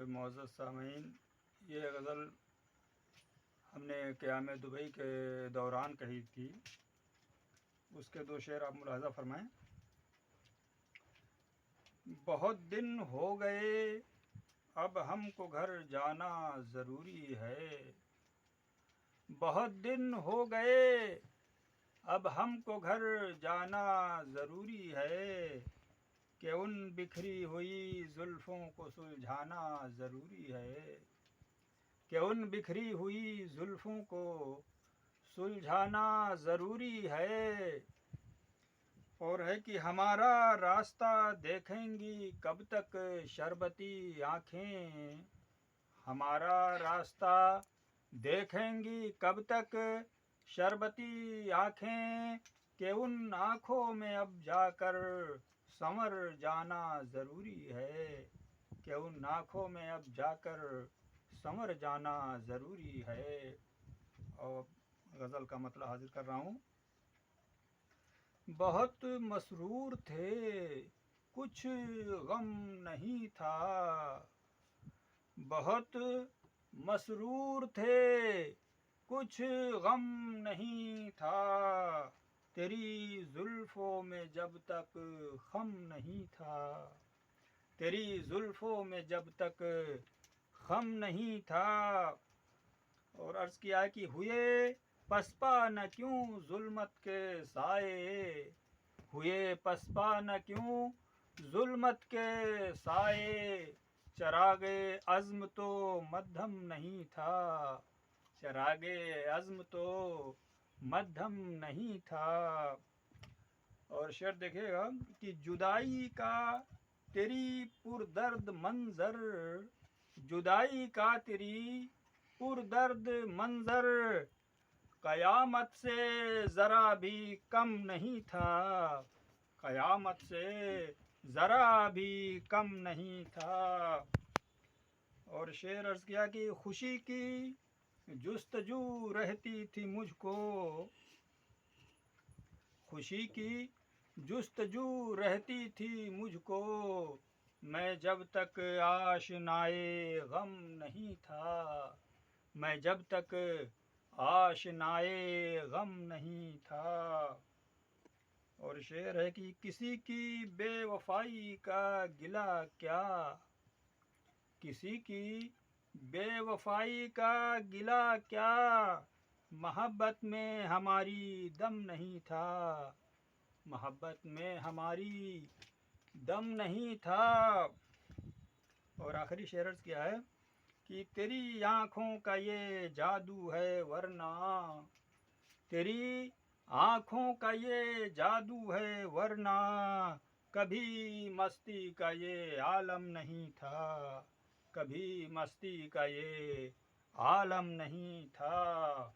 मेरे मोअज़्ज़ज़ सामीन, ये गज़ल हमने क़याम दुबई के दौरान कही थी। उसके दो शेर आप मुलाहज़ा फ़रमाएँ। बहुत दिन हो गए अब हमको घर जाना ज़रूरी है। बहुत दिन हो गए अब हमको घर जाना ज़रूरी है कि उन बिखरी हुई ज़ुल्फ़ों को सुलझाना ज़रूरी है, कि उन बिखरी हुई ज़ुल्फ़ों को सुलझाना ज़रूरी है। और है कि हमारा रास्ता देखेंगी कब तक शरबती आँखें, हमारा रास्ता देखेंगी कब तक शरबती आँखें, कि उन आँखों में अब जाकर संवर जाना ज़रूरी है, कि उन आँखों में अब जाकर संवर जाना ज़रूरी है। और गज़ल का मतलब हाजिर कर रहा हूँ। बहुत मसरूर थे कुछ गम नहीं था, बहुत मसरूर थे कुछ गम नहीं था, तेरी ज़ुल्फ़ों में जब तक ख़म नहीं था, तेरी ज़ुल्फ़ों में जब तक ख़म नहीं था। और अर्ज़ किया कि हुए पसपा न क्यों ज़ुल्मत के साए, हुए पसपा न क्यों ज़ुल्मत के साए, चरागे अज़्म तो मद्धम नहीं था, चरागे अज़्म तो मद्धम नहीं था। और शेर देखिएगा कि जुदाई का तेरी पुरदर्द मंज़र, जुदाई का तेरी पुरदर्द मंज़र, क़यामत से ज़रा भी कम नहीं था, क़यामत से ज़रा भी कम नहीं था। और शेर अर्ज़ किया कि खुशी की जुस्तजू रहती थी मुझको, खुशी की जुस्तजू रहती थी मुझको, मैं जब तक आशनाए गम नहीं था, मैं जब तक आशनाए गम नहीं था। और शेर है कि किसी की बेवफाई का गिला क्या, किसी की बेवफाई का गिला क्या, मोहब्बत में हमारी दम नहीं था, मोहब्बत में हमारी दम नहीं था। और आखिरी शेर अर्ज़ किया है कि तेरी आँखों का ये जादू है वरना, तेरी आँखों का ये जादू है वरना, कभी मस्ती का ये आलम नहीं था, कभी मस्ती का ये आलम नहीं था।